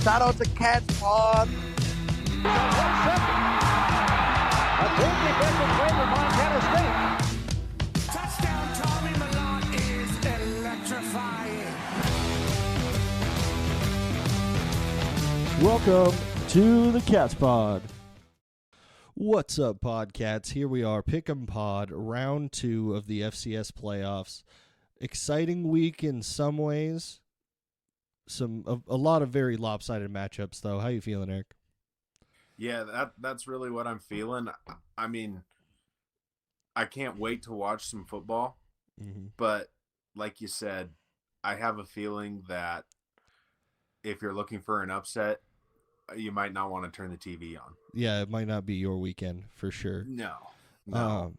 Shout out to Catch Pawd. A big defensive play for Montana State. Touchdown, Tommy Malone is electrifying. Welcome to the Cats Pod. What's up, Podcats? Here we are, Pick'em Pod, round 2 of the FCS playoffs. Exciting week in some ways. A lot of very lopsided matchups, though. How you feeling, Eric? Yeah, that's really what I'm feeling. I mean, I can't wait to watch some football, but like you said, I have a feeling that if you're looking for an upset, you might not want to turn the TV on. Yeah, it might not be your weekend for sure. No.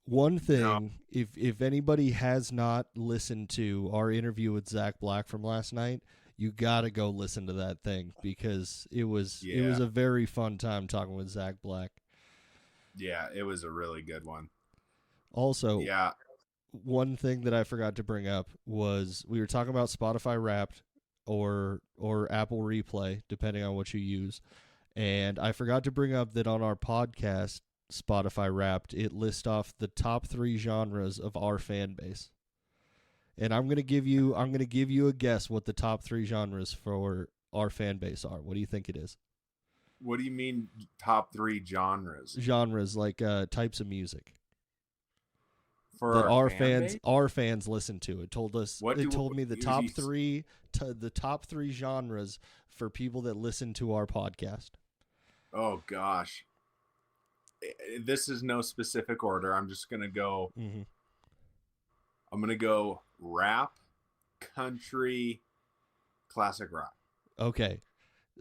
One thing, if anybody has not listened to our interview with Zach Black from last night, you got to go listen to that thing because it was a very fun time talking with Zach Black. Yeah, it was a really good one. Also, one thing that I forgot to bring up was we were talking about Spotify Wrapped or Apple Replay, depending on what you use. And I forgot to bring up that on our podcast, Spotify Wrapped, it lists off the top 3 genres of our fan base. And I'm gonna give you a guess what the top 3 genres for our fan base are. What do you think it is? What do you mean top 3 genres? Genres like types of music. For that our fans listen to. It told me the top three genres for people that listen to our podcast. Oh gosh. This is no specific order. I'm just going to go I'm going to go rap, country, classic rock. Okay.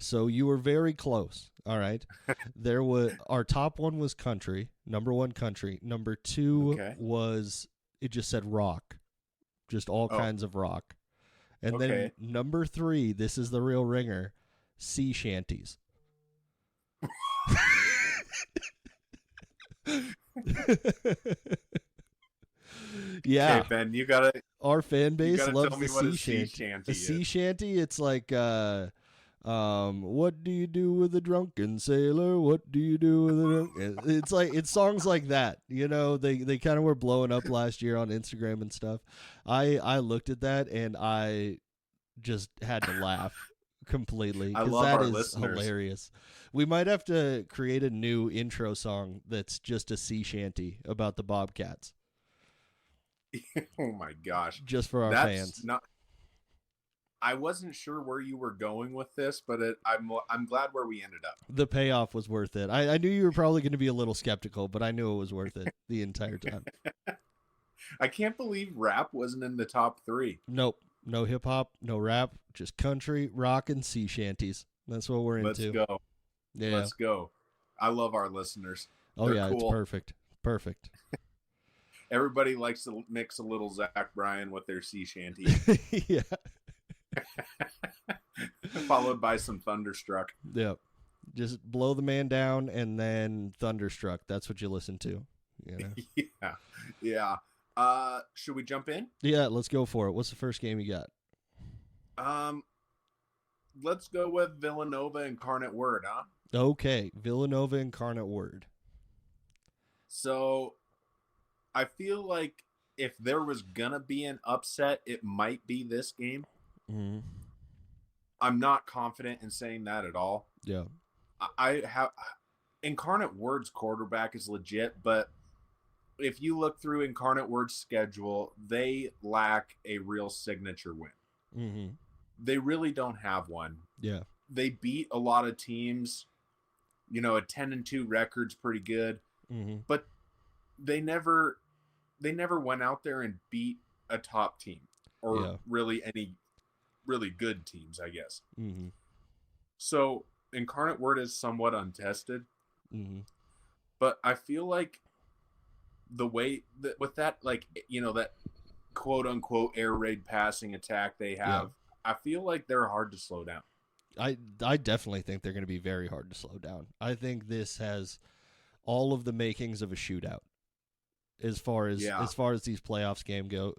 So you were very close. All right. Our top one was country, number 1 country. Number 2 was, it just said rock, just all kinds of rock. And then number 3, this is the real ringer, sea shanties. Yeah. Okay, Ben, you gotta. Our fan base loves the sea shanty. The sea shanty, it's like, what do you do with a drunken sailor? What do you do with a drunken... It's songs like that. You know, they kind of were blowing up last year on Instagram and stuff. I looked at that and I just had to laugh completely because that is listeners. Hilarious. We might have to create a new intro song that's just a sea shanty about the Bobcats. Oh my gosh. Just for our fans. I wasn't sure where you were going with this, but I'm glad where we ended up. The payoff was worth it. I knew you were probably going to be a little skeptical, but I knew it was worth it the entire time. I can't believe rap wasn't in the top 3. Nope. No hip-hop, no rap, just country, rock, and sea shanties. That's what we're into. Let's go. Yeah. Let's go. I love our listeners. They're cool. It's perfect. Perfect. Everybody likes to mix a little Zach Bryan with their sea shanty. Yeah. Followed by some Thunderstruck. Yep. Just blow the man down and then Thunderstruck. That's what you listen to. You know? Yeah. Should we jump in? Yeah, let's go for it. What's the first game you got? Let's go with Villanova Incarnate Word, huh? Okay, Villanova Incarnate Word. So, I feel like if there was gonna be an upset, it might be this game. Mm-hmm. I'm not confident in saying that at all. Yeah. I have Incarnate Word's quarterback is legit, but if you look through Incarnate Word's schedule, they lack a real signature win. Mm-hmm. They really don't have one. Yeah. They beat a lot of teams. You know, a 10-2 record's pretty good, but they never went out there and beat a top team or really any really good teams, I guess. Mm-hmm. So Incarnate Word is somewhat untested, but I feel like the way that with that, like, you know, that quote unquote air raid passing attack they have, I feel like they're hard to slow down. I definitely think they're going to be very hard to slow down. I think this has all of the makings of a shootout as far as these playoffs game go.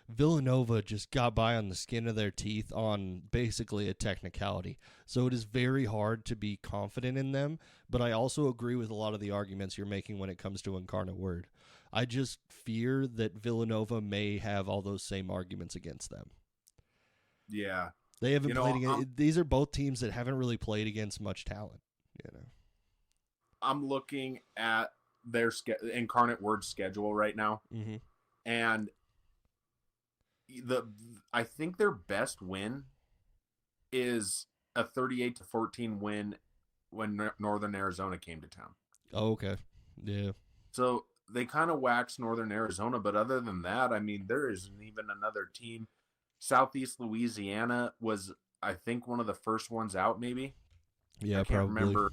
Villanova just got by on the skin of their teeth on basically a technicality. So it is very hard to be confident in them, but I also agree with a lot of the arguments you're making when it comes to Incarnate Word. I just fear that Villanova may have all those same arguments against them. Yeah. They haven't played against. These are both teams that haven't really played against much talent. I'm looking at their Incarnate Word schedule right now, and I think their best win is a 38-14 win when Northern Arizona came to town. Oh, okay. Yeah. So they kind of waxed Northern Arizona, but other than that, I mean, there isn't even another team. Southeast Louisiana was, I think, one of the first ones out, maybe. Yeah, I can't remember.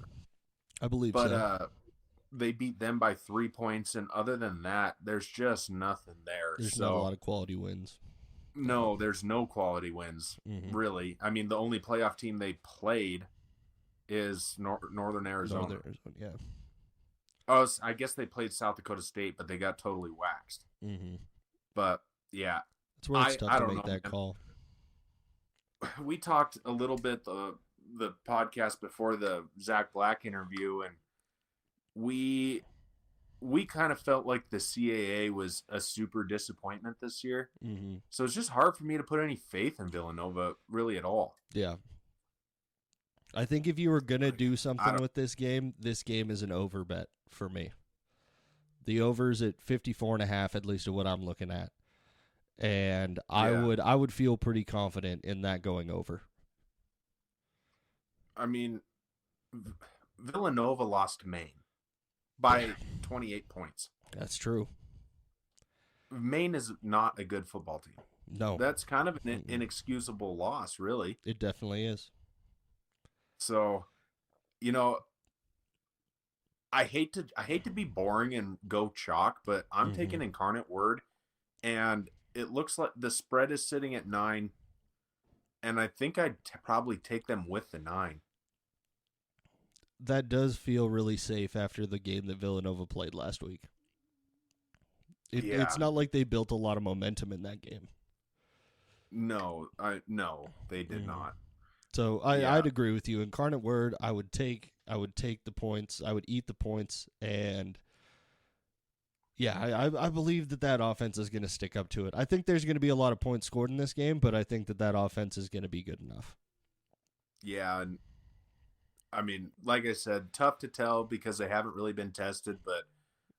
I believe so. But they beat them by 3 points, and other than that, there's just nothing there. There's not a lot of quality wins. No, there's no quality wins, really. I mean, the only playoff team they played is Northern Arizona. Yeah. Oh, I guess they played South Dakota State, but they got totally waxed. But, yeah. It's where it's tough to make that call. We talked a little bit the podcast before the Zach Black interview, and we kind of felt like the CAA was a super disappointment this year. So it's just hard for me to put any faith in Villanova really at all. Yeah. I think if you were going to do something with this game is an over bet for me. The over's at 54.5, at least of what I'm looking at. And I would feel pretty confident in that going over. I mean, Villanova lost to Maine by 28 points. That's true. Maine is not a good football team. No. That's kind of an inexcusable loss, really. It definitely is. So, I hate to be boring and go chalk, but I'm taking Incarnate Word, and it looks like the spread is sitting at 9, and I think I'd probably take them with the 9. That does feel really safe after the game that Villanova played last week. It's not like they built a lot of momentum in that game. No, they did not. So I'd agree with you. Incarnate Word, I would take the points. I would eat the points, and yeah, I believe that offense is going to stick up to it. I think there's going to be a lot of points scored in this game, but I think that offense is going to be good enough. Yeah, and I mean, like I said, tough to tell because they haven't really been tested, but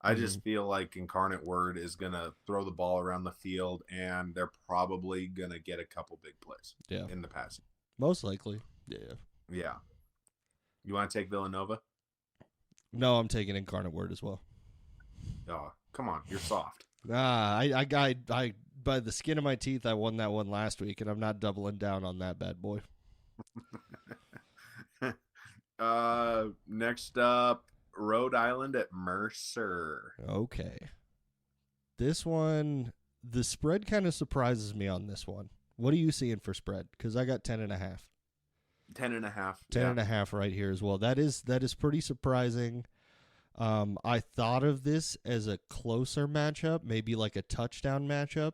I just feel like Incarnate Word is going to throw the ball around the field, and they're probably going to get a couple big plays in the passing. Most likely, yeah. Yeah. You want to take Villanova? No, I'm taking Incarnate Word as well. Oh, come on, you're soft. I by the skin of my teeth, I won that one last week, and I'm not doubling down on that bad boy. Next up, Rhode Island at Mercer. Okay. This one, the spread kind of surprises me on this one. What are you seeing for spread? Because I got 10.5. 10.5. 10.5 right here as well. That is pretty surprising. I thought of this as a closer matchup, maybe like a touchdown matchup.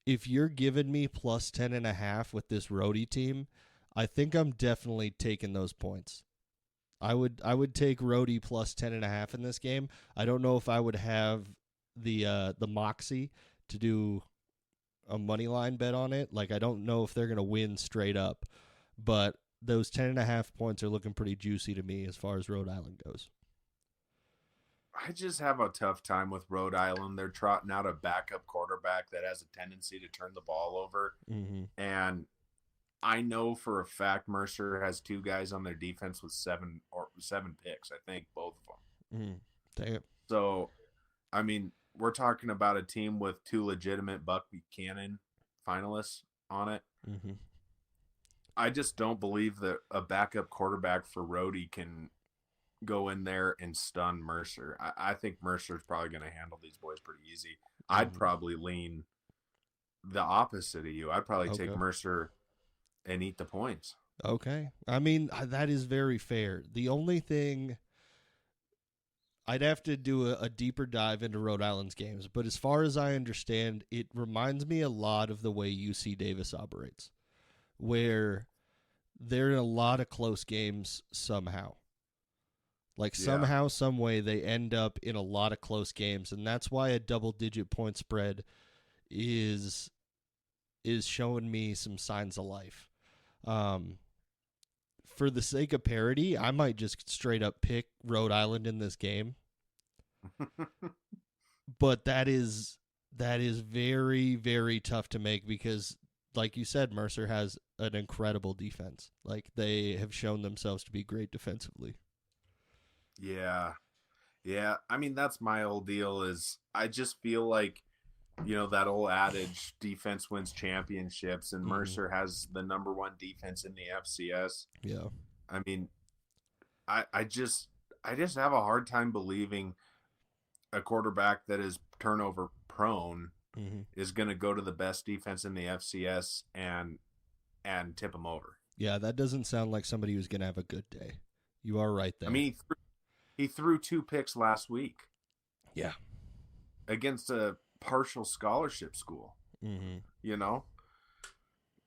If you're giving me plus 10.5 with this roadie team, I think I'm definitely taking those points. I would take roadie plus 10.5 in this game. I don't know if I would have the moxie to do a money line bet on it. Like, I don't know if they're going to win straight up, but those 10.5 points are looking pretty juicy to me as far as Rhode Island goes. I just have a tough time with Rhode Island. They're trotting out a backup quarterback that has a tendency to turn the ball over. And I know for a fact Mercer has 2 guys on their defense with 7 picks. I think both of them. Damn. So, I mean, we're talking about a team with 2 legitimate Buck Buchanan finalists on it. I just don't believe that a backup quarterback for Rhodey can go in there and stun Mercer. I think Mercer's probably going to handle these boys pretty easy. I'd probably lean the opposite of you. I'd probably take Mercer and eat the points. Okay. I mean, that is very fair. The only thing I'd have to do a deeper dive into Rhode Island's games, but as far as I understand, it reminds me a lot of the way UC Davis operates, where they're in a lot of close games somehow. Like somehow, some way, they end up in a lot of close games, and that's why a double-digit point spread is showing me some signs of life. For the sake of parity, I might just straight up pick Rhode Island in this game. But that is very, very tough to make because, like you said, Mercer has an incredible defense. Like, they have shown themselves to be great defensively. Yeah. Yeah. I mean, that's my whole deal is I just feel like, that old adage, defense wins championships, and Mercer has the number one defense in the FCS. Yeah. I mean, I just have a hard time believing a quarterback that is turnover prone is going to go to the best defense in the FCS and tip them over. Yeah, that doesn't sound like somebody who's going to have a good day. You are right there. I mean, he threw 2 picks last week. Yeah. Against a partial scholarship school. Mm-hmm.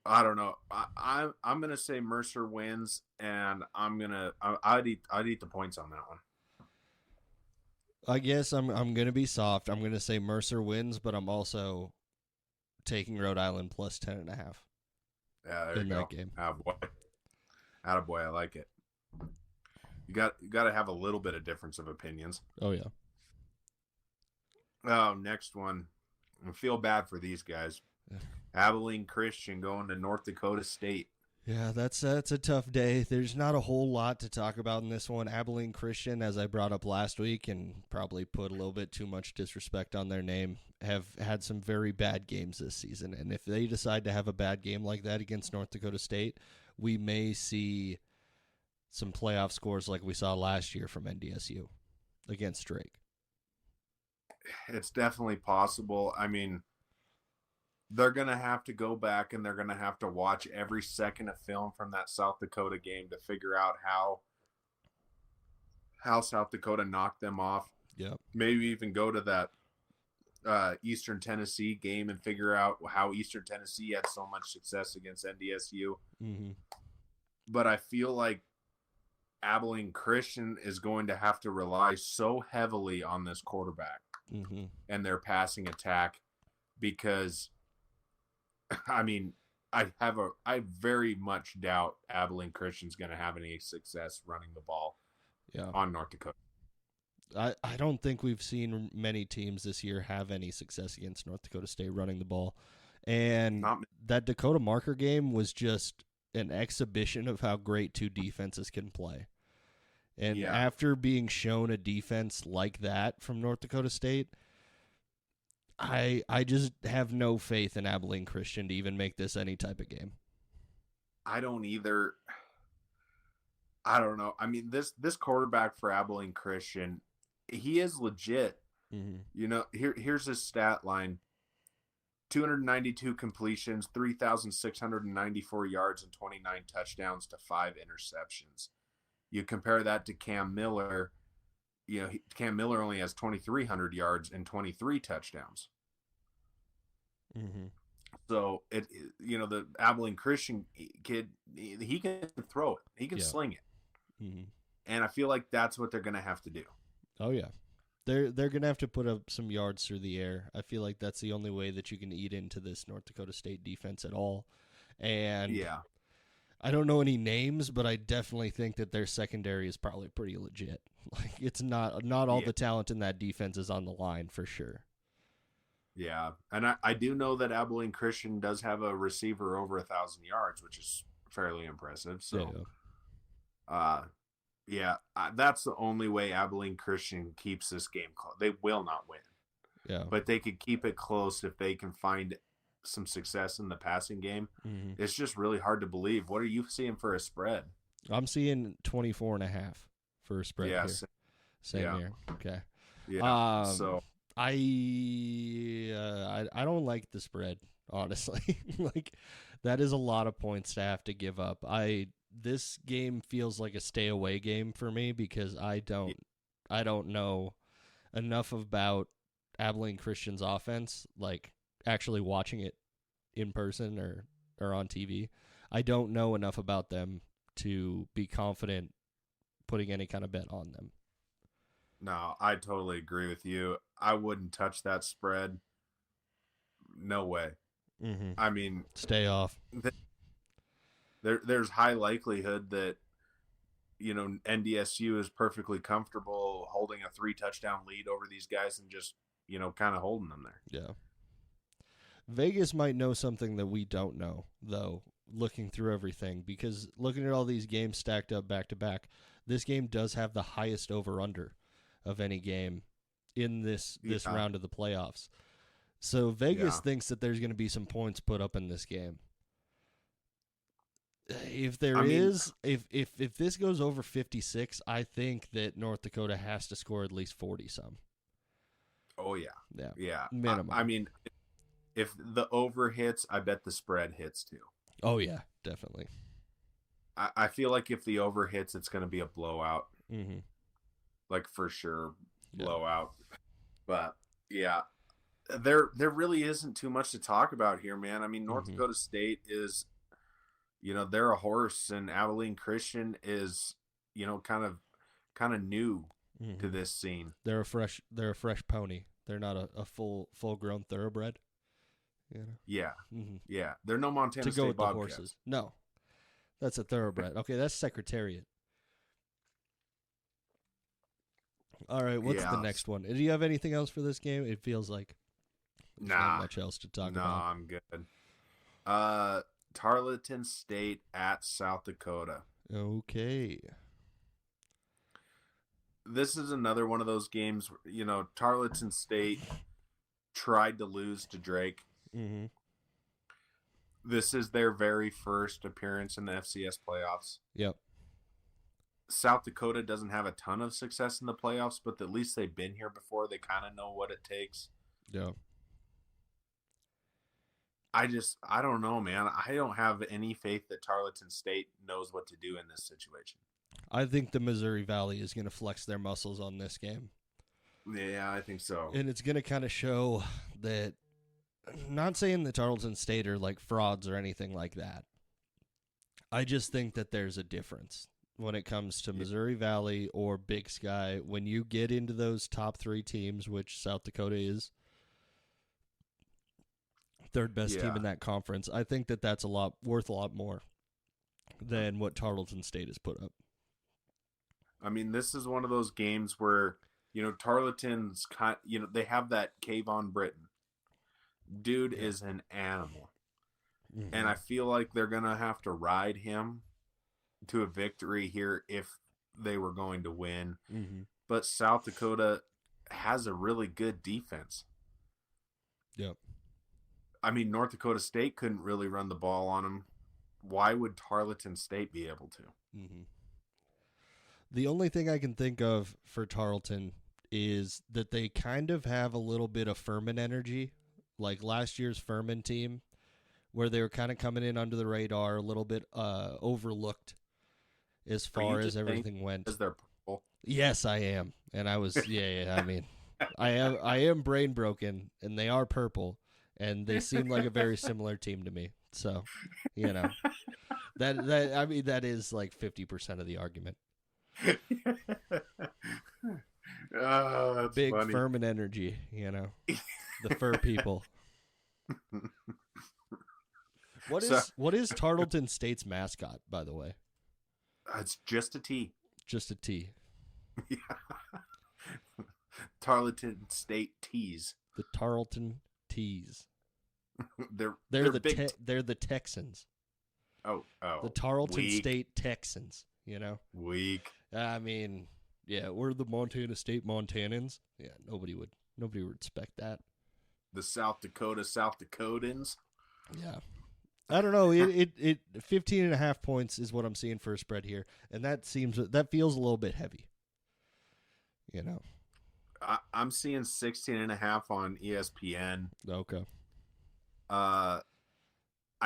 I don't know. I'm gonna say Mercer wins, and I'd eat the points on that one. I guess I'm gonna be soft. I'm gonna say Mercer wins, but I'm also taking Rhode Island plus 10.5. Yeah, there in you that go. game. Attaboy, I like it. You got to have a little bit of difference of opinions. Oh yeah. Oh, next one. I feel bad for these guys. Abilene Christian going to North Dakota State. Yeah, that's a tough day. There's not a whole lot to talk about in this one. Abilene Christian, as I brought up last week and probably put a little bit too much disrespect on their name, have had some very bad games this season. And if they decide to have a bad game like that against North Dakota State, we may see some playoff scores like we saw last year from NDSU against Drake. It's definitely possible. I mean, they're going to have to go back and they're going to have to watch every second of film from that South Dakota game to figure out how South Dakota knocked them off. Yep. Maybe even go to that Eastern Tennessee game and figure out how Eastern Tennessee had so much success against NDSU. Mm-hmm. But I feel like Abilene Christian is going to have to rely so heavily on this quarterback and their passing attack because, I mean, I very much doubt Abilene Christian's going to have any success running the ball on North Dakota. I don't think we've seen many teams this year have any success against North Dakota State running the ball. And that Dakota Marker game was just an exhibition of how great two defenses can play. And after being shown a defense like that from North Dakota State, I just have no faith in Abilene Christian to even make this any type of game. I don't either. I don't know. I mean, this quarterback for Abilene Christian, he is legit. Mm-hmm. Here's his stat line. 292 completions, 3,694 yards, and 29 touchdowns to 5 interceptions. You compare that to Cam Miller. Cam Miller only has 2,300 yards and 23 touchdowns. Mm-hmm. So the Abilene Christian kid, he can throw it. He can sling it. Mm-hmm. And I feel like that's what they're going to have to do. Oh yeah. They're going to have to put up some yards through the air. I feel like that's the only way that you can eat into this North Dakota State defense at all. And I don't know any names, but I definitely think that their secondary is probably pretty legit. Like, it's not all the talent in that defense is on the line for sure. Yeah, and I do know that Abilene Christian does have a receiver over 1,000 yards, which is fairly impressive. So, that's the only way Abilene Christian keeps this game close. They will not win. Yeah, but they could keep it close if they can find some success in the passing game. Mm-hmm. It's just really hard to believe. What are you seeing for a spread? I'm seeing 24.5 for a spread here. Same here. Okay. Yeah. So I don't like the spread, honestly. Like, that is a lot of points to have to give up. This game feels like a stay away game for me because I don't I don't know enough about Abilene Christian's offense, like actually watching it in person or on TV. I don't know enough about them to be confident putting any kind of bet on them. No, I totally agree with you. I wouldn't touch that spread. No way. Mm-hmm. I mean, stay off. There's high likelihood that, you know, NDSU is perfectly comfortable holding a 3-touchdown lead over these guys and just, you know, kind of holding them there. Yeah. Vegas might know something that we don't know, though, looking through everything, because looking at all these games stacked up back to back, this game does have the highest over-under of any game in this round of the playoffs. So Vegas thinks that there's going to be some points put up in this game. If if this goes over 56, I think that North Dakota has to score at least 40-some. Oh, yeah. Yeah. Minimum. I mean, if the over hits, I bet the spread hits too. Oh, yeah, definitely. I feel like if the over hits, it's going to be a blowout. Mm-hmm. Like, for sure, blowout. Yeah. But, yeah, there really isn't too much to talk about here, man. I mean, North Dakota State is, you know, they're a horse, and Abilene Christian is, you know, kind of new to this scene. They're a fresh pony. They're not a full grown thoroughbred. You know? Yeah. Mm-hmm. Yeah. They're no Montana to State go with Bobcats. the horses. No. That's a thoroughbred. Okay, that's Secretariat. All right, what's the next one? Do you have anything else for this game? It feels like there's not much else to talk about. No, I'm good. Tarleton State at South Dakota. Okay. This is another one of those games, you know, Tarleton State tried to lose to Drake. Mm-hmm. This is their very first appearance in the FCS playoffs. Yep. South Dakota doesn't have a ton of success in the playoffs, but at least they've been here before. They kind of know what it takes. Yeah. I don't know, man. I don't have any faith that Tarleton State knows what to do in this situation. I think the Missouri Valley is going to flex their muscles on this game. Yeah, I think so. And it's going to kind of show that, not saying that Tarleton State are like frauds or anything like that. I just think that there's a difference when it comes to Missouri Valley or Big Sky. When you get into those top 3 teams, which South Dakota is, third best team in that conference, I think that that's worth a lot more than what Tarleton State has put up. I mean, this is one of those games where, you know, Tarleton's they have that Kayvon Britton. Dude is an animal. Mm-hmm. And I feel like they're going to have to ride him to a victory here if they were going to win. Mm-hmm. But South Dakota has a really good defense. Yep. I mean, North Dakota State couldn't really run the ball on them. Why would Tarleton State be able to? Mm-hmm. The only thing I can think of for Tarleton is that they kind of have a little bit of Furman energy, like last year's Furman team, where they were kind of coming in under the radar, a little bit overlooked as far as everything went. Because they're purple? Yes, I am. And I was, I mean, I am brain broken, and they are purple, and they seem like a very similar team to me. So, you know, that is like 50% of the argument. Oh, that's big funny. Furman energy, you know, the fur people. What is Tarleton State's mascot, by the way? It's just a T. Just a T. Yeah. Tarleton State Tees. The Tarleton Tees. they're the Texans. Oh. The Tarleton weak. State Texans. You know, weak. I mean, yeah, we're the Montana State Montanans. Yeah, nobody would respect that. The South Dakotans. Yeah. I don't know. It 15.5 points is what I'm seeing for a spread here, and that feels a little bit heavy. You know, I'm seeing 16.5 on ESPN. Okay. I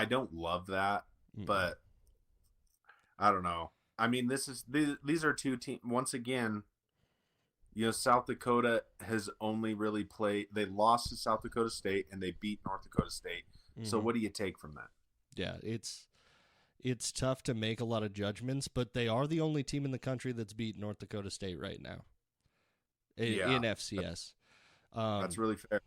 don't love that, but I don't know. I mean, these are two teams. Once again, South Dakota has only really played. They lost to South Dakota State and they beat North Dakota State. Mm-hmm. So what do you take from that? Yeah, it's tough to make a lot of judgments, but they are the only team in the country that's beat North Dakota State right now in FCS. That's really fair.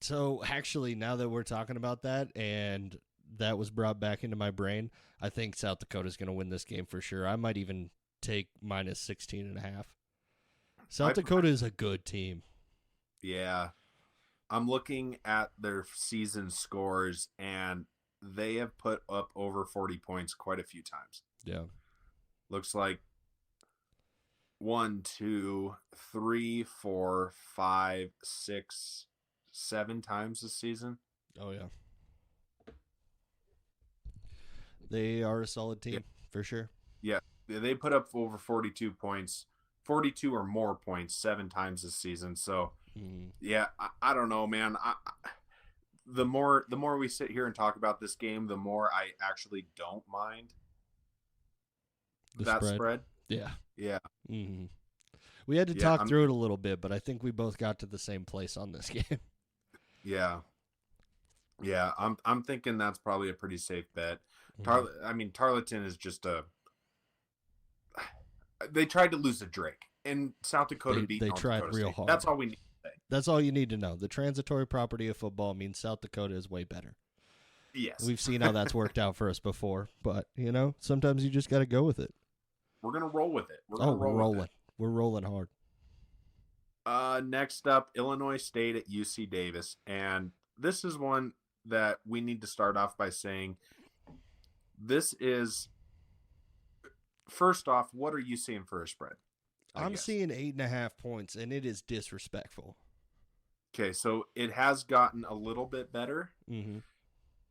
So actually, now that we're talking about that, and that was brought back into my brain, I think South Dakota's going to win this game for sure. I might even take minus 16.5. South Dakota is a good team. Yeah. I'm looking at their season scores, and they have put up over 40 points quite a few times. Yeah. Looks like 1, 2, 3, 4, 5, 6, 7 times this season. Oh, yeah. They are a solid team, for sure. Yeah. They put up over 42 points, 42 or more points 7 times this season. So, yeah, I don't know, man. The more we sit here and talk about this game, the more I actually don't mind that spread. Yeah. Yeah. Mm-hmm. We had to talk through it a little bit, but I think we both got to the same place on this game. Yeah. Yeah, I'm thinking that's probably a pretty safe bet. Tarleton is just they tried to lose to Drake, and South Dakota beat North tried Dakota real State. hard. That's all we need to say. That's all you need to know. The transitory property of football means South Dakota is way better. Yes. We've seen how that's worked out for us before, but, sometimes you just got to go with it. We're going to roll with it. We're rolling. We're rolling hard. Next up, Illinois State at UC Davis. And this is one that we need to start off by saying this is, first off, what are you seeing for a spread? I'm seeing 8.5 points, and it is disrespectful. Okay, so it has gotten a little bit better. Mm-hmm.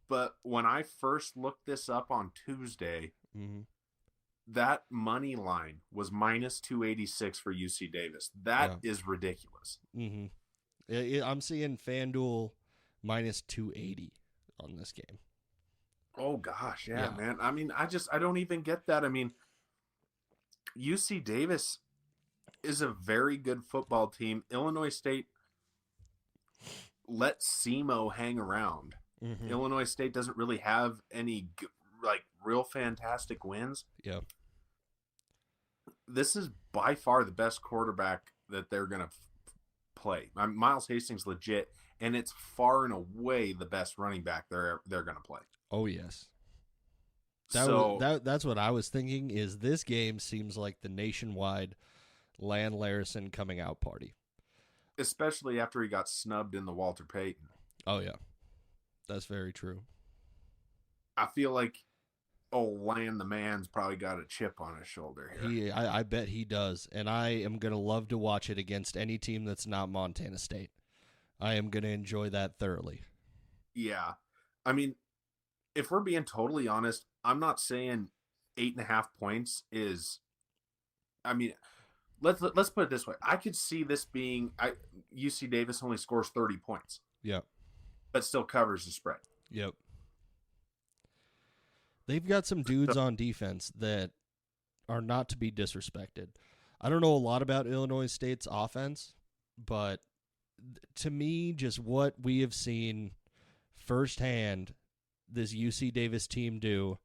But when I first looked this up on Tuesday, that money line was minus 286 for UC Davis. That is ridiculous. Mm-hmm. I'm seeing FanDuel minus 280 on this game. Oh, gosh, yeah, man. I mean, I don't even get that. I mean, UC Davis is a very good football team. Illinois State let SEMO hang around. Mm-hmm. Illinois State doesn't really have any real fantastic wins. Yeah. This is by far the best quarterback that they're going to play. Miles Hastings legit, and it's far and away the best running back they're going to play. Oh yes. That's what I was thinking. Is this game seems like the nationwide Land Larison coming out party, especially after he got snubbed in the Walter Payton. Oh yeah. That's very true. I feel like Land the man's probably got a chip on his shoulder here. I bet he does, and I am going to love to watch it against any team that's not Montana State. I am going to enjoy that thoroughly. Yeah. I mean, if we're being totally honest, I'm not saying 8.5 points is – I mean, let's put it this way. I could see this being UC Davis only scores 30 points. Yeah. But still covers the spread. Yep. They've got some dudes on defense that are not to be disrespected. I don't know a lot about Illinois State's offense, but to me, just what we have seen firsthand this UC Davis team do,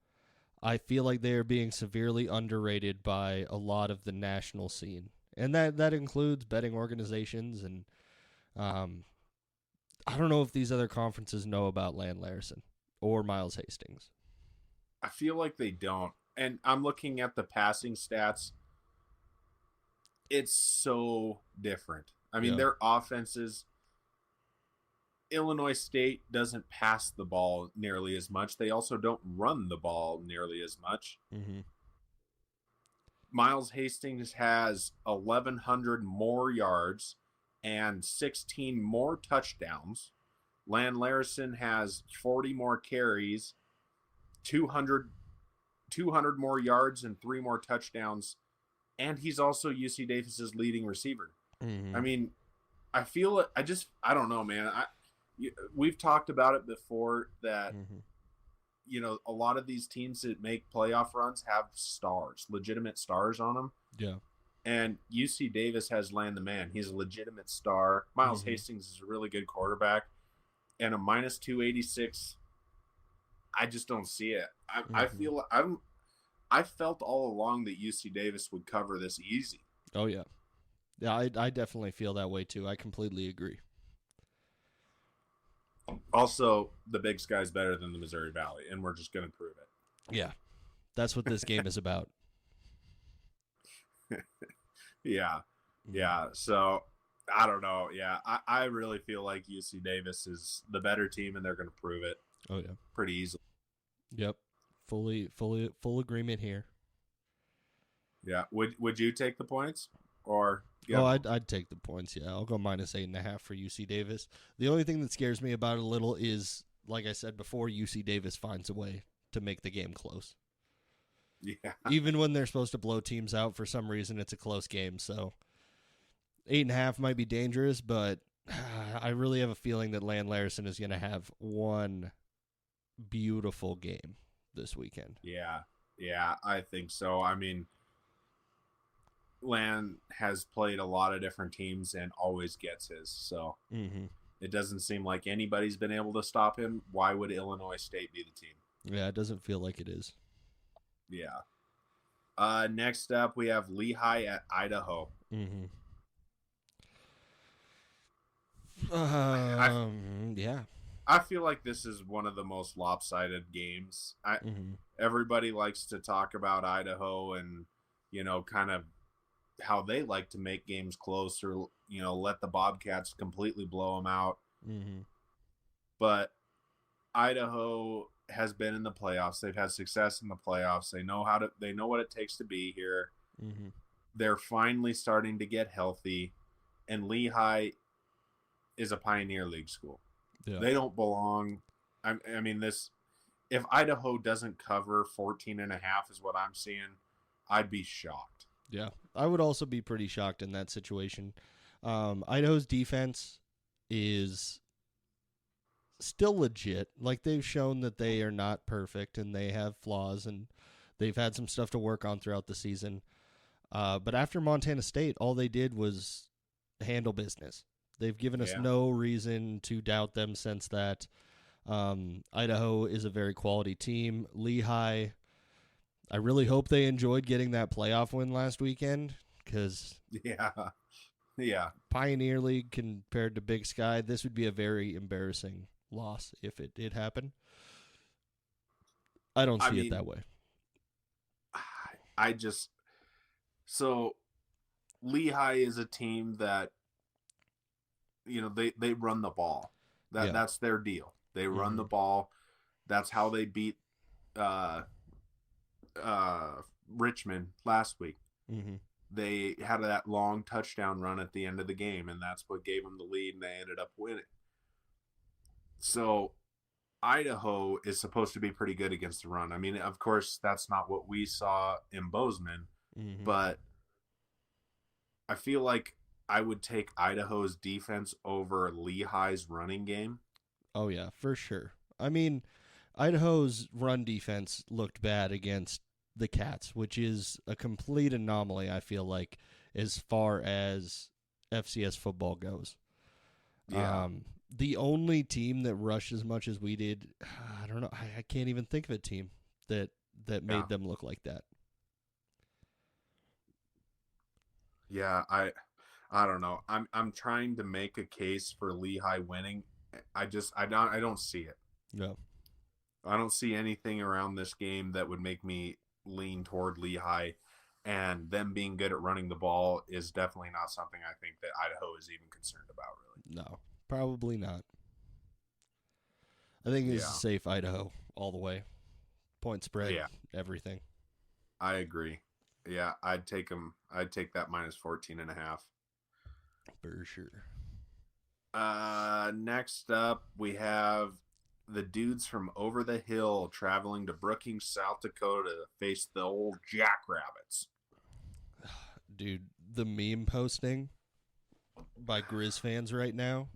I feel like they are being severely underrated by a lot of the national scene. And that includes betting organizations, and I don't know if these other conferences know about Land Larison or Miles Hastings. I feel like they don't. And I'm looking at the passing stats. It's so different. I mean, their offenses, Illinois State doesn't pass the ball nearly as much. They also don't run the ball nearly as much. Mm-hmm. Miles Hastings has 1,100 more yards and 16 more touchdowns. Land Larison has 40 more carries, 200 more yards, and 3 more touchdowns. And he's also UC Davis's leading receiver. Mm-hmm. I mean, I don't know, man. We've talked about it before that, a lot of these teams that make playoff runs have stars, legitimate stars on them. Yeah. And UC Davis has Land the Man. He's a legitimate star. Miles Hastings is a really good quarterback. And a minus 286, I just don't see it. I felt all along that UC Davis would cover this easy. Oh, yeah. Yeah, I definitely feel that way, too. I completely agree. Also, the Big Sky's better than the Missouri Valley, and we're just going to prove it. Yeah, that's what this game is about. Yeah. So, I don't know. Yeah, I really feel like UC Davis is the better team, and they're going to prove it. Oh, yeah. Pretty easily. Yep. Full agreement here. Yeah. Would you take the points? Or I'd take the points. Yeah, I'll go minus 8.5 for UC Davis. The only thing that scares me about it a little is, like I said before, UC Davis finds a way to make the game close. Yeah. Even when they're supposed to blow teams out, for some reason it's a close game. So 8.5 might be dangerous, but I really have a feeling that Land Larison is going to have one beautiful game this weekend. Yeah, I think so. I mean, Land has played a lot of different teams and always gets his, so it doesn't seem like anybody's been able to stop him. Why would Illinois State be the team? Yeah, it doesn't feel like it is. Yeah. Next up, we have Lehigh at Idaho. Yeah. I feel like this is one of the most lopsided games. Everybody likes to talk about Idaho and, kind of how they like to make games close or, let the Bobcats completely blow them out. But Idaho has been in the playoffs. They've had success in the playoffs. They know what it takes to be here. They're finally starting to get healthy, and Lehigh is a Pioneer League school. Yeah. They don't belong. I mean, if Idaho doesn't cover 14.5 is what I'm seeing, I'd be shocked. Yeah, I would also be pretty shocked in that situation. Idaho's defense is still legit. Like, they've shown that they are not perfect and they have flaws, and they've had some stuff to work on throughout the season. But after Montana State, all they did was handle business. They've given us no reason to doubt them since that. Idaho is a very quality team. Lehigh, I really hope they enjoyed getting that playoff win last weekend, because Pioneer League compared to Big Sky, this would be a very embarrassing loss if it did happen. I don't see it that way. So Lehigh is a team that, they run the ball. That's their deal. They run the ball. That's how they beat Richmond last week. They had that long touchdown run at the end of the game, and that's what gave them the lead, and they ended up winning. So Idaho is supposed to be pretty good against the run. I mean, of course, that's not what we saw in Bozeman, but I feel like I would take Idaho's defense over Lehigh's running game. Oh, yeah, for sure. I mean, Idaho's run defense looked bad against the Cats, which is a complete anomaly, I feel like, as far as FCS football goes. Yeah. The only team that rushed as much as we did, I don't know, I can't even think of a team that made them look like that. Yeah, I don't know. I'm trying to make a case for Lehigh winning. I don't see it. No. I don't see anything around this game that would make me lean toward Lehigh, and them being good at running the ball is definitely not something I think that Idaho is even concerned about, really. No, probably not. I think it's safe Idaho all the way. Point spread, everything. I agree. Yeah, I'd take them. I'd take that minus 14.5. For sure. Next up, we have the dudes from over the hill traveling to Brookings, South Dakota to face the old Jackrabbits. Dude, the meme posting by Grizz fans right now,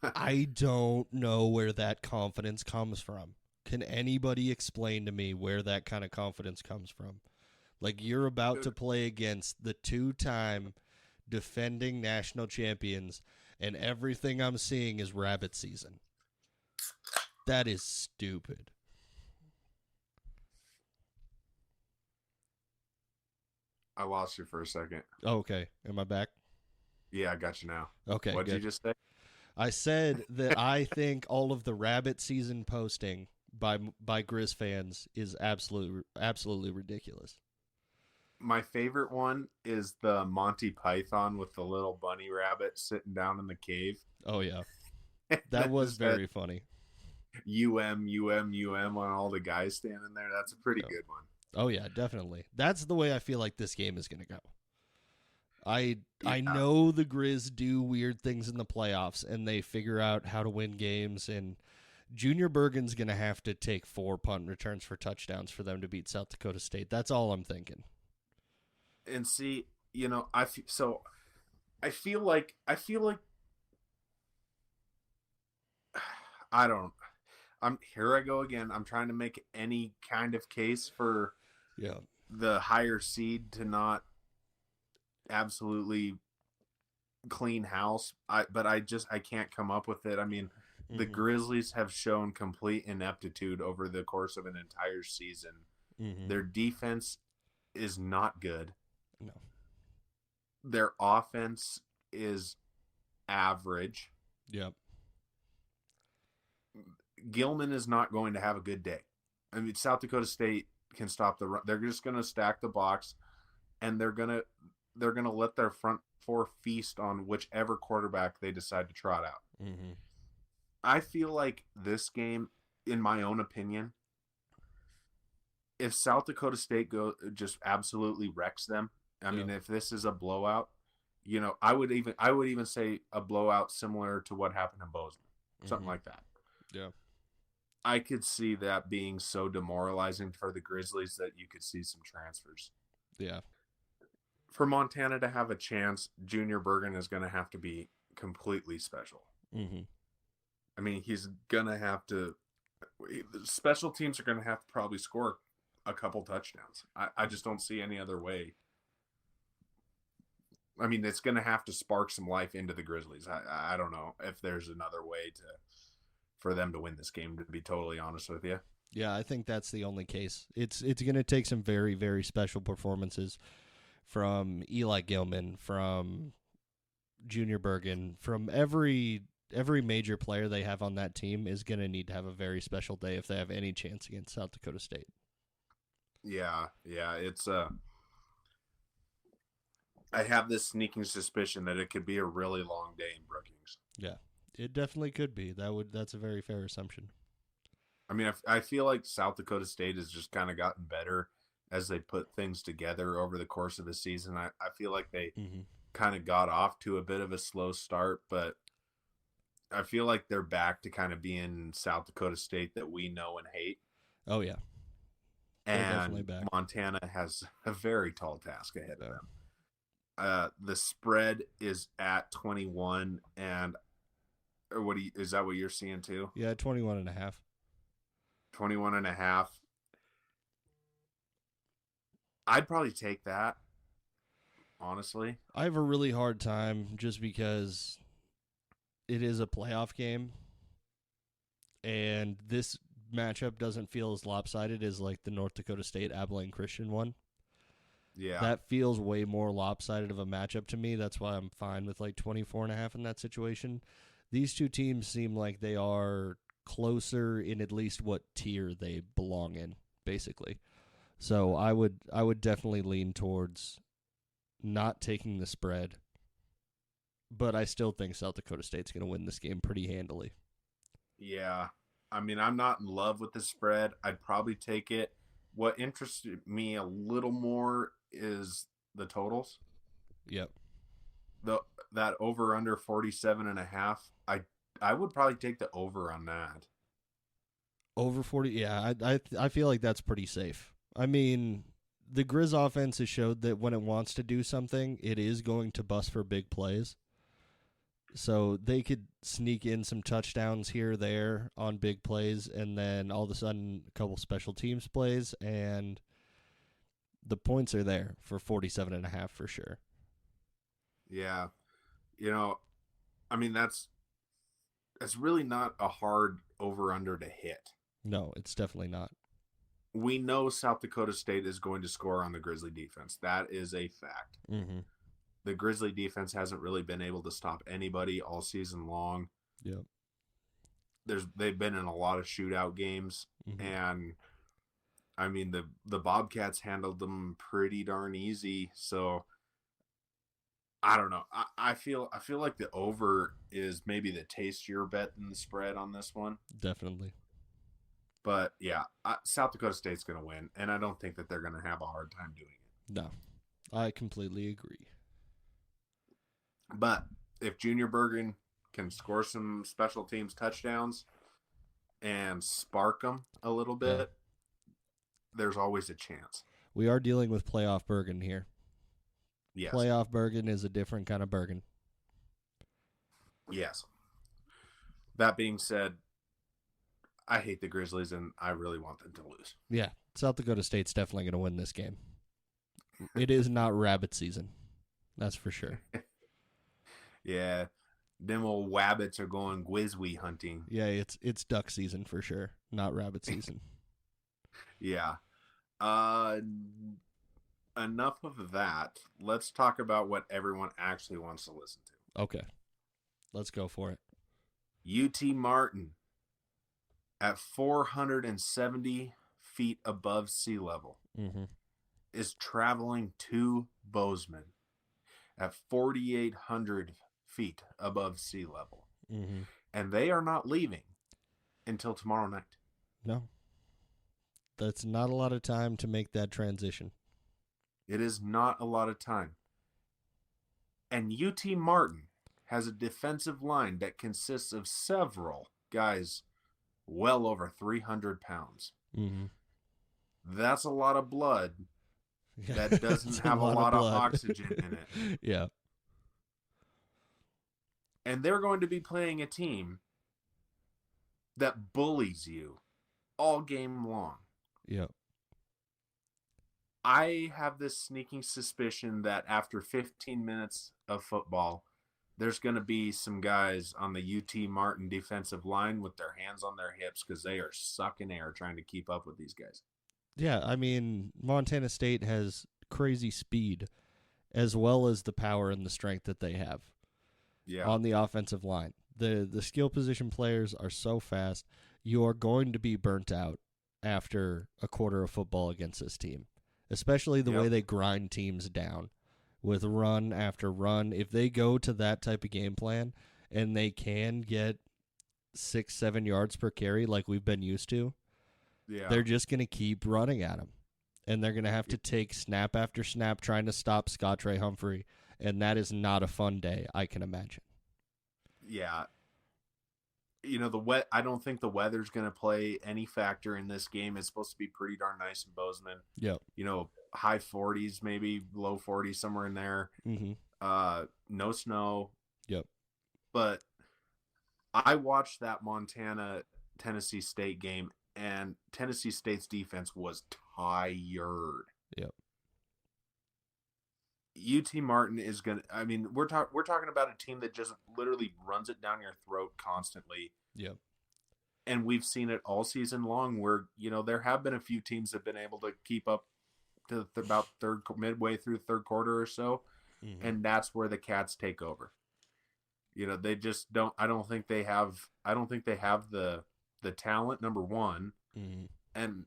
I don't know where that confidence comes from. Can anybody explain to me where that kind of confidence comes from? Like, you're about to play against the 2-time defending national champions, and everything I'm seeing is rabbit season. That is stupid. I lost you for a second. Oh, okay. Am I back? Yeah, I got you now. Okay, What did good. you just say? I said that I think all of the rabbit season posting by Grizz fans is absolutely ridiculous. My favorite one is the Monty Python with the little bunny rabbit sitting down in the cave. Oh, yeah. That was very funny. UM on all the guys standing there. That's a pretty good one. Oh, yeah, definitely. That's the way I feel like this game is going to go. I know the Grizz do weird things in the playoffs, and they figure out how to win games, and Junior Bergen's going to have to take 4 punt returns for touchdowns for them to beat South Dakota State. That's all I'm thinking. And see, I feel like here I go again. I'm trying to make any kind of case for the higher seed to not absolutely clean house. But I can't come up with it. I mean, the Grizzlies have shown complete ineptitude over the course of an entire season. Their defense is not good. No. Their offense is average. Yep. Gilman is not going to have a good day. I mean, South Dakota State can stop the run. They're just going to stack the box, and they're going to let their front four feast on whichever quarterback they decide to trot out. I feel like this game, in my own opinion, if South Dakota State just absolutely wrecks them, I mean, if this is a blowout, I would even say a blowout similar to what happened in Bozeman, something like that. Yeah. I could see that being so demoralizing for the Grizzlies that you could see some transfers. Yeah. For Montana to have a chance, Junior Bergen is going to have to be completely special. I mean, he's going to have to – special teams are going to have to probably score a couple touchdowns. I just don't see any other way. I mean, it's going to have to spark some life into the Grizzlies. I don't know if there's another way for them to win this game, to be totally honest with you. Yeah, I think that's the only case. It's going to take some very, very special performances from Eli Gilman, from Junior Bergen, from every major player they have on that team is going to need to have a very special day if they have any chance against South Dakota State. Yeah, it's I have this sneaking suspicion that it could be a really long day in Brookings. Yeah, it definitely could be. That's a very fair assumption. I mean, I feel like South Dakota State has just kind of gotten better as they put things together over the course of the season. I feel like they kind of got off to a bit of a slow start, but I feel like they're back to kind of being South Dakota State that we know and hate. Oh, yeah. And Montana has a very tall task ahead of them. The spread is at 21, and is that what you're seeing too? Yeah, 21.5. 21.5. I'd probably take that, honestly. I have a really hard time just because it is a playoff game, and this matchup doesn't feel as lopsided as like the North Dakota State Abilene Christian one. Yeah. That feels way more lopsided of a matchup to me. That's why I'm fine with like 24.5 in that situation. These two teams seem like they are closer in at least what tier they belong in, basically. So I would definitely lean towards not taking the spread, but I still think South Dakota State's going to win this game pretty handily. Yeah. I mean, I'm not in love with the spread. I'd probably take it. What interested me a little more is the totals. Yep. That over under 47.5. I would probably take the over on that. Over 40. Yeah, I feel like that's pretty safe. I mean, the Grizz offense has showed that when it wants to do something, it is going to bust for big plays. So they could sneak in some touchdowns here or there on big plays, and then all of a sudden a couple special teams plays, and the points are there for 47.5 for sure. Yeah. I mean, that's really not a hard over-under to hit. No, it's definitely not. We know South Dakota State is going to score on the Grizzly defense. That is a fact. Mm-hmm. The Grizzly defense hasn't really been able to stop anybody all season long. Yep. They've been in a lot of shootout games, and I mean the Bobcats handled them pretty darn easy. So I don't know. I feel like the over is maybe the tastier bet than the spread on this one. Definitely. But yeah, South Dakota State's going to win, and I don't think that they're going to have a hard time doing it. No, I completely agree. But if Junior Bergen can score some special teams touchdowns and spark them a little bit, there's always a chance. We are dealing with playoff Bergen here. Yes. Playoff Bergen is a different kind of Bergen. Yes. That being said, I hate the Grizzlies, and I really want them to lose. Yeah, South Dakota State's definitely going to win this game. It is not rabbit season. That's for sure. Yeah. Them old wabbits are going Gwizwee hunting. Yeah, it's duck season for sure, not rabbit season. Yeah. Enough of that. Let's talk about what everyone actually wants to listen to. Okay. Let's go for it. UT Martin at 470 feet above sea level is traveling to Bozeman at 4,800 feet above sea level. And they are not leaving until tomorrow night. No. That's not a lot of time to make that transition. It is not a lot of time. And UT Martin has a defensive line that consists of several guys well over 300 pounds. That's a lot of blood that doesn't have a lot of oxygen in it. Yeah. And they're going to be playing a team that bullies you all game long. Yeah. I have this sneaking suspicion that after 15 minutes of football, there's going to be some guys on the UT Martin defensive line with their hands on their hips because they are sucking air trying to keep up with these guys. Yeah, I mean, Montana State has crazy speed as well as the power and the strength that they have on the offensive line. The skill position players are so fast, you are going to be burnt out after a quarter of football against this team, especially the way they grind teams down with run after run. If they go to that type of game plan and they can get 6-7 yards per carry like we've been used to, they're just going to keep running at them. And they're going to have to take snap after snap trying to stop Scott Ray Humphrey. And that is not a fun day, I can imagine. Yeah. You know, I don't think the weather's going to play any factor in this game. It's supposed to be pretty darn nice in Bozeman. Yep. You know, high 40s, maybe low 40s, somewhere in there. No snow. Yep. But I watched that Montana-Tennessee State game, and Tennessee State's defense was tired. Yep. UT Martin is going to, I mean, we're talking about a team that just literally runs it down your throat constantly. Yep. And we've seen it all season long where, you know, there have been a few teams that have been able to keep up to about midway through third quarter or so. And that's where the Cats take over. You know, they just don't, I don't think they have the talent, number one. And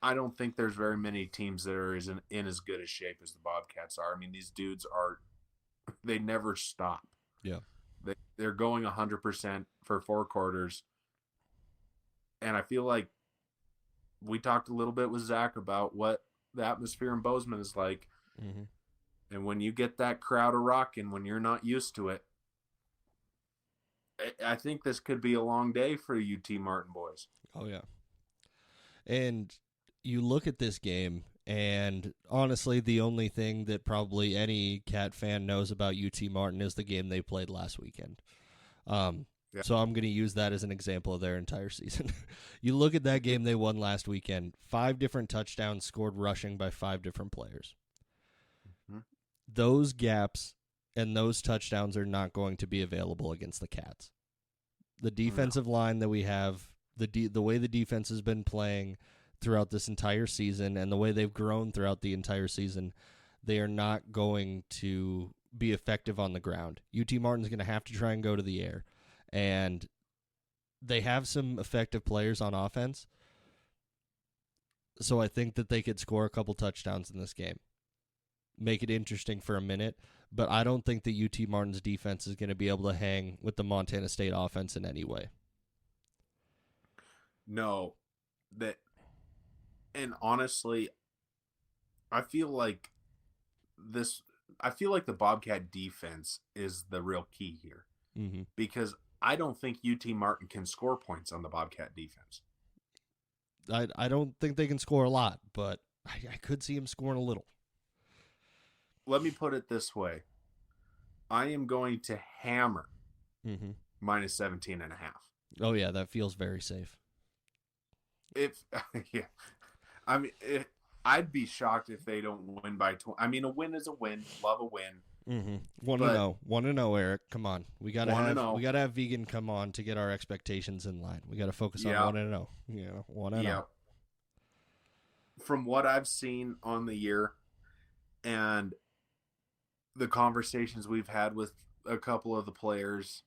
I don't think there's very many teams that are in as good a shape as the Bobcats are. I mean, these dudes they never stop. Yeah. They're going 100% for 4 quarters. And I feel like we talked a little bit with Zach about what the atmosphere in Bozeman is like. And when you get that crowd a rocking, when you're not used to it, I think this could be a long day for the UT Martin boys. Oh, yeah. And you look at this game, and honestly, the only thing that probably any Cat fan knows about UT Martin is the game they played last weekend. Yeah. So I'm going to use that as an example of their entire season. You look at that game they won last weekend, 5 different touchdowns scored rushing by 5 different players. Mm-hmm. Those gaps and those touchdowns are not going to be available against the Cats. The defensive line that we have, the way the defense has been playing throughout this entire season and the way they've grown throughout the entire season, they are not going to be effective on the ground. UT Martin's going to have to try and go to the air. And they have some effective players on offense. So I think that they could score a couple touchdowns in this game. Make it interesting for a minute. But I don't think that UT Martin's defense is going to be able to hang with the Montana State offense in any way. No. And honestly, I feel like the Bobcat defense is the real key here. Mm-hmm. Because I don't think UT Martin can score points on the Bobcat defense. I don't think they can score a lot, but I could see him scoring a little. Let me put it this way. I am going to hammer minus 17 and a half. Oh, yeah, that feels very safe. Yeah. I mean, I'd be shocked if they don't win by 20. I mean, a win is a win. Love a win. Mm-hmm. Want to know, Eric. Come on, we gotta have Vegan come on to get our expectations in line. We gotta focus on 1-0. You know, 1-0. Yeah. From what I've seen on the year, and the conversations we've had with a couple of the players,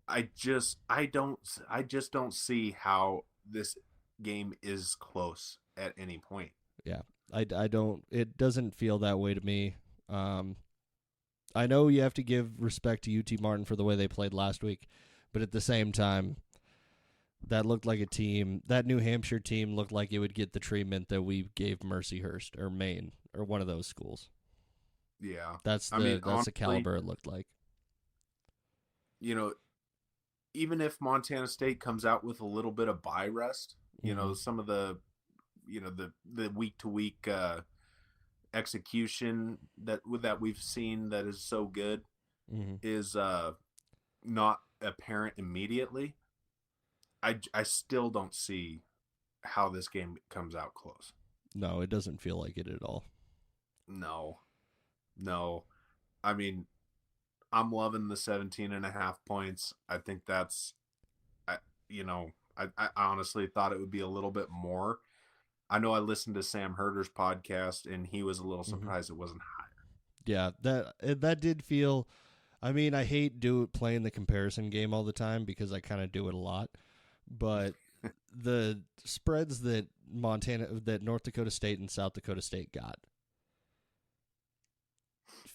I just don't see how this game is close at any point. Yeah, I don't. It doesn't feel that way to me. I know you have to give respect to UT Martin for the way they played last week, but at the same time, that looked like a team. That New Hampshire team looked like it would get the treatment that we gave Mercyhurst or Maine or one of those schools. Yeah, that's the caliber it looked like. You know, even if Montana State comes out with a little bit of bye rest, you know, some of the, the week to week execution that we've seen that is so good is not apparent immediately. I still don't see how this game comes out close. No, it doesn't feel like it at all. No. I mean, I'm loving the 17.5 points. I think that's, I honestly thought it would be a little bit more. I know I listened to Sam Herder's podcast, and he was a little surprised it wasn't higher. Yeah, that did feel. I mean, I hate playing the comparison game all the time because I kind of do it a lot, but the spreads that North Dakota State and South Dakota State got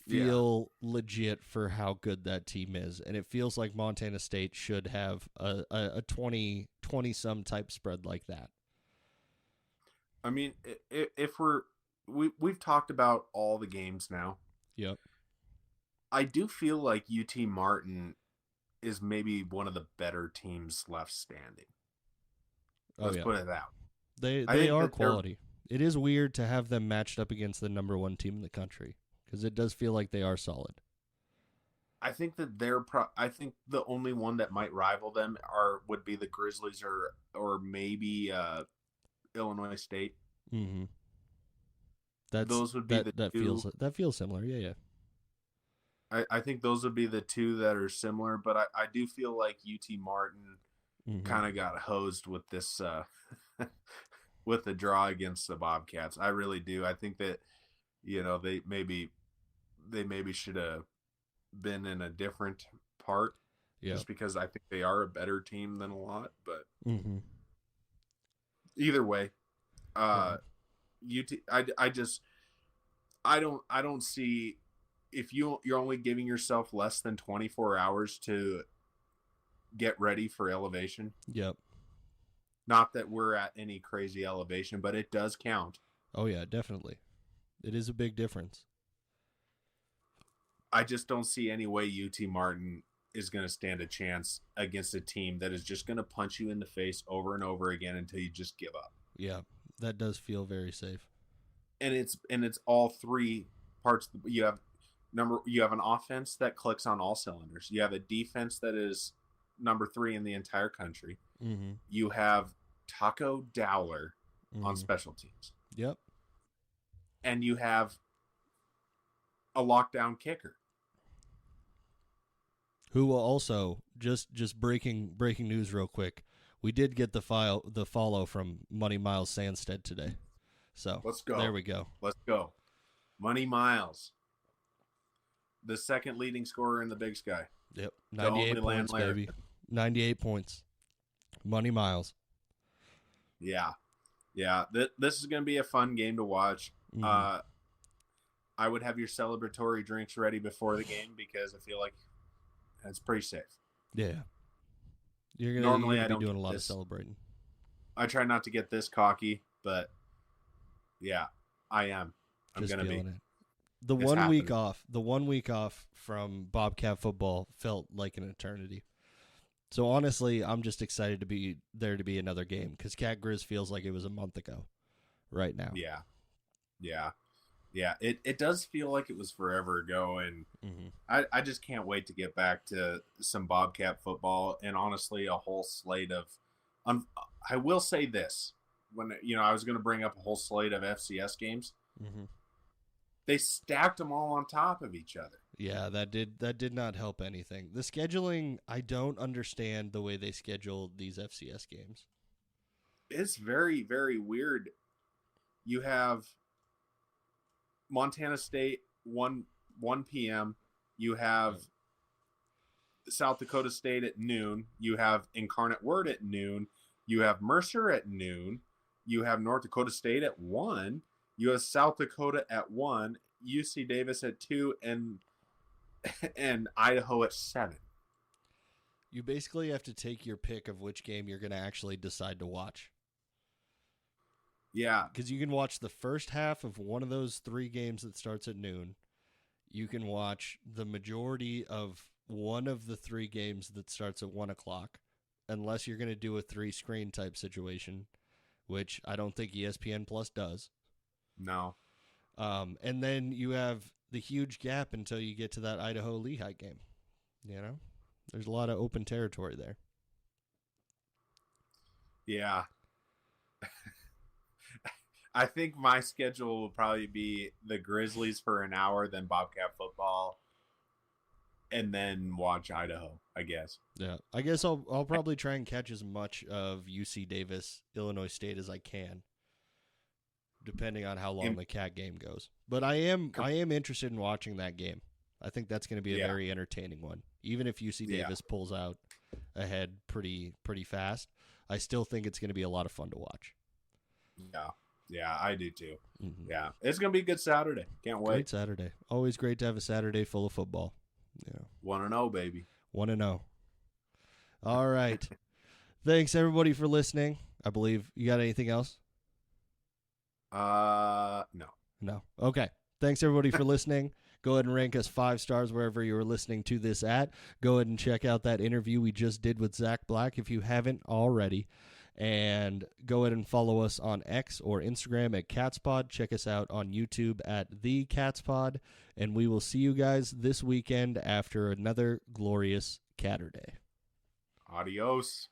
feel legit for how good that team is, and it feels like Montana State should have a 20-some type spread like that. I mean, if we've talked about all the games now. Yep. I do feel like UT Martin is maybe one of the better teams left standing. Let's put it that way. They are quality. It is weird to have them matched up against the number 1 team in the country because it does feel like they are solid. I think that I think the only one that might rival them would be the Grizzlies or maybe Illinois State. Mm-hmm. Those would be the two. That feels similar. Yeah. I think those would be the two that are similar, but I do feel like UT Martin kind of got hosed with this with the draw against the Bobcats. I really do. I think that they maybe should have been in a different part, just because I think they are a better team than a lot. But either way, UT. I don't see. If you're only giving yourself less than 24 hours to get ready for elevation. Yep. Not that we're at any crazy elevation, but it does count. Oh yeah, definitely. It is a big difference. I just don't see any way UT Martin is going to stand a chance against a team that is just going to punch you in the face over and over again until you just give up. Yeah, that does feel very safe. And it's all three parts. You have an offense that clicks on all cylinders. You have a defense that is number 3 in the entire country. Mm-hmm. You have Taco Dowler Mm-hmm. on special teams. Yep. And you have a lockdown kicker. Who will also just breaking news real quick. We did get the follow from Money Miles Sandstead today. So let's go. There we go. Let's go. Money Miles. The second leading scorer in the Big Sky. Yep. 98 points, baby. 98 points. Money Miles. Yeah. Yeah. This is going to be a fun game to watch. Mm-hmm. I would have your celebratory drinks ready before the game because I feel like it's pretty safe. Yeah. You're Normally, gonna be doing a lot of celebrating. I try not to get this cocky, but yeah, I am. I'm Just going to be. it. The 1 week off, from Bobcat football felt like an eternity. So honestly, I'm just excited to be another game because Cat Grizz feels like it was a month ago right now. Yeah. Yeah. Yeah. It does feel like it was forever ago, and I just can't wait to get back to some Bobcat football and honestly a whole slate of I will say this. When I was going to bring up a whole slate of FCS games. Mm-hmm. They stacked them all on top of each other. Yeah, that did not help anything. The scheduling, I don't understand the way they schedule these FCS games. It's very, very weird. You have Montana State 1 p.m. You have South Dakota State at noon. You have Incarnate Word at noon. You have Mercer at noon. You have North Dakota State at 1. You have South Dakota at 1, UC Davis at 2, and Idaho at 7. You basically have to take your pick of which game you're going to actually decide to watch. Yeah. Because you can watch the first half of one of those 3 games that starts at noon. You can watch the majority of one of the 3 games that starts at 1 o'clock, unless you're going to do a 3-screen type situation, which I don't think ESPN Plus does. No. And then you have the huge gap until you get to that Idaho-Lehigh game. There's a lot of open territory there. Yeah. I think my schedule will probably be the Grizzlies for an hour, then Bobcat football, and then watch Idaho, I guess. Yeah. I guess I'll probably try and catch as much of UC Davis, Illinois State as I can, depending on how long the Cat game goes. But I am interested in watching that game. I think that's going to be a very entertaining one. Even if UC Davis pulls out ahead pretty fast, I still think it's going to be a lot of fun to watch. Yeah. Yeah, I do too. Mm-hmm. Yeah. It's going to be a good Saturday. Can't wait. Great Saturday. Always great to have a Saturday full of football. Yeah. 1-0, baby. 1-0. All right. Thanks, everybody, for listening. I believe you got anything else? No. No. Okay. Thanks, everybody, for listening. Go ahead and rank us 5 stars wherever you are listening to this at. Go ahead and check out that interview we just did with Zach Black if you haven't already. And go ahead and follow us on X or Instagram at CatsPod. Check us out on YouTube at The CatsPod. And we will see you guys this weekend after another glorious Catterday. Adios.